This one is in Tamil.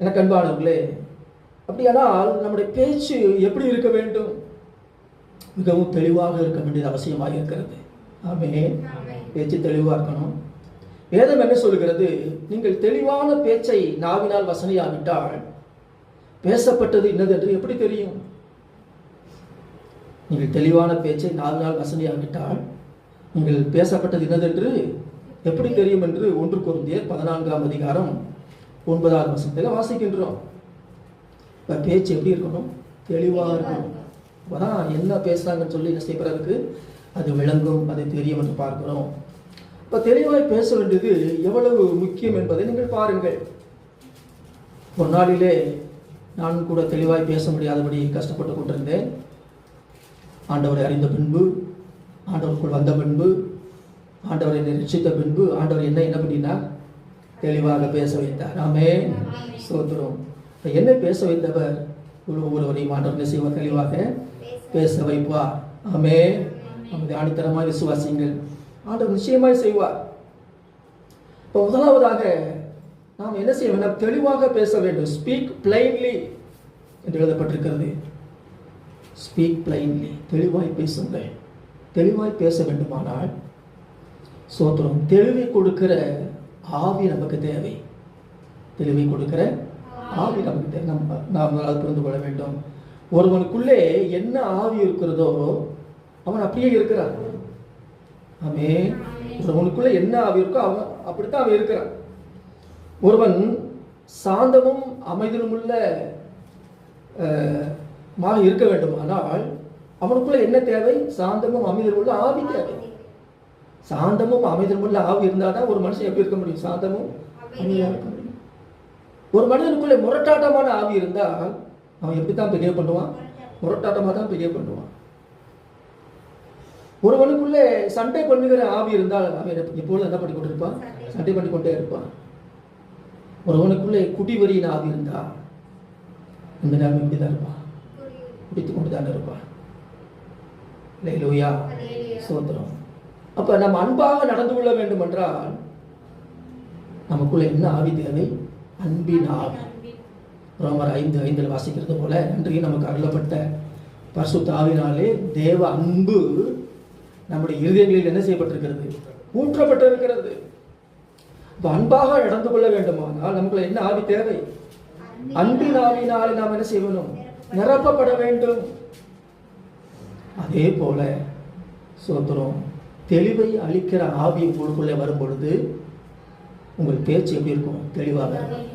எனக்கு அன்பானவர்களே, அப்படியானால் நம்முடைய பேச்சு எப்படி இருக்க வேண்டும்? மிகவும் தெளிவாக இருக்க வேண்டியது அவசியமாக இருக்கிறது. ஆமென். பேச்சு தெளிவாக இருக்கணும். வேதம் என்ன சொல்கிறது? நீங்கள் தெளிவான பேச்சை நாவினால் வசனையாவிட்டால் பேசப்பட்டது இன்னது என்று எப்படி தெரியும்? நீங்கள் தெளிவான பேச்சை நாவினால் வசனையாவிட்டால் நீங்கள் பேசப்பட்டது இன்னது என்று எப்படி தெரியும் என்று 1 கொரிந்தியர் 14ஆம் அதிகாரம் 9வது வசனத்தில் வாசிக்கின்றோம். இப்போ பேச்சு எப்படி இருக்கணும்? தெளிவாக இருக்கணும். அப்போதான் என்ன பேசுகிறாங்கன்னு சொல்லி என்ன செய்யப்படுறதுக்கு அது விளங்கும், அது தெரியும் என்று பார்க்கிறோம். இப்போ தெளிவாய் பேச வேண்டியது எவ்வளவு முக்கியம் என்பதை நீங்கள் பாருங்கள். ஒரு நாளிலே நான் கூட தெளிவாய் பேச முடியாதபடி கஷ்டப்பட்டு கொண்டிருந்தேன். ஆண்டவரை அறிந்த பின்பு, ஆண்டவருக்குள் வந்த பின்பு, ஆண்டவரை நிரட்சித்த பின்பு ஆண்டவர் என்ன பண்ணினார்? தெளிவாக பேச வைத்தார். ஆமென். ஸ்தோத்திரம். என்னை பேச வைத்தவர் ஒவ்வொருவரையும் ஆண்டவர் செய்வார், தெளிவாக பேச வைப்பார். ஆமென். நமது ஆணித்தரமாய் விசுவாசிங்கள், ஆண்டவர் நிச்சயமாய் செய்வார். இப்போ முதலாவதாக நாம் என்ன செய்ய வேண்டும்? தெளிவாக பேச வேண்டும். ஸ்பீக் பிளைன்லி என்று எழுதப்பட்டிருக்கிறது. ஸ்பீக் பிளைன்லி, தெளிவாய் பேசுங்கள். தெளிவாய் பேச வேண்டுமானால் சோத்திரம், தெளிவை கொடுக்கிற ஆவி நமக்கு தேவை. தெளிவை கொடுக்கிற ஆவி நமக்கு தேவை. நாம் அதை புரிந்து கொள்ள வேண்டும். ஒருவனுக்குள்ளே என்ன ஆவி இருக்கிறதோ அவன் அப்படியே இருக்கிறான். ஆமென். ஒருவனுக்குள்ளே என்ன ஆவி இருக்கோ அவன் அப்படித்தான் அவன் இருக்கிறான். ஒருவன் சாந்தமும் அமைதலுமுள்ள இருக்க வேண்டுமானால் அவனுக்குள்ள என்ன தேவை? சாந்தமும் அமைதலுமுள்ள ஆவி தேவை. சாந்தமும் அமைதலுமுள்ள ஆவி இருந்தால் தான் ஒரு மனுஷன் எப்படி இருக்க முடியும்? சாந்தமும் அமைதியாக இருக்க முடியும். ஒரு மனிதனுக்குள்ளே முரட்டாட்டமான ஆவி இருந்தால் அவன் எப்படி தான் பிஹேவ் பண்ணுவான்? முரட்டாட்டமாக தான் பிஹேவ் பண்ணுவான். ஒருவனுக்குள்ளே சண்டை பண்ணுகிற ஆவி இருந்தால் அவன் எப்பொழுதும் என்ன பண்ணி கொண்டு இருப்பான்? சண்டை பண்ணி கொண்டே இருப்பான். ஒருவனுக்குள்ளே குடிவரியின் ஆவி இருந்தால் இந்த நேரம் எப்படி தான் இருப்பான்? குடித்து கொண்டு தான் இருப்பான். அல்லேலூயா, ஸ்தோத்திரம். அப்ப நம்ம அன்பாக நடந்து கொள்ள வேண்டும் என்றால் நமக்குள்ள என்ன ஆவி தேவை? அன்பின் ஆவி. ரோமர் 5:5 வாசிக்கிறது போல, அன்றைக்கு நமக்கு அருளப்பட்ட பரிசுத்த ஆவினாலே தேவ அன்பு நம்முடைய இருதயங்களில் என்ன செய்யப்பட்டிருக்கிறது? ஊற்றப்பட்டிருக்கிறது. இப்போ அன்பாக நடந்து கொள்ள வேண்டுமானால் நமக்குள்ள என்ன ஆவி தேவை? அன்பின் ஆவினாலே நாம் என்ன செய்யணும்? நிரப்பப்பட வேண்டும். அதே போல சோத்திரம், தெளிவை அளிக்கிற ஆவி உங்களுக்குள்ளே வரும் பொழுது உங்கள் பேச்சு எப்படி இருக்கும்? தெளிவாக இருக்கும்.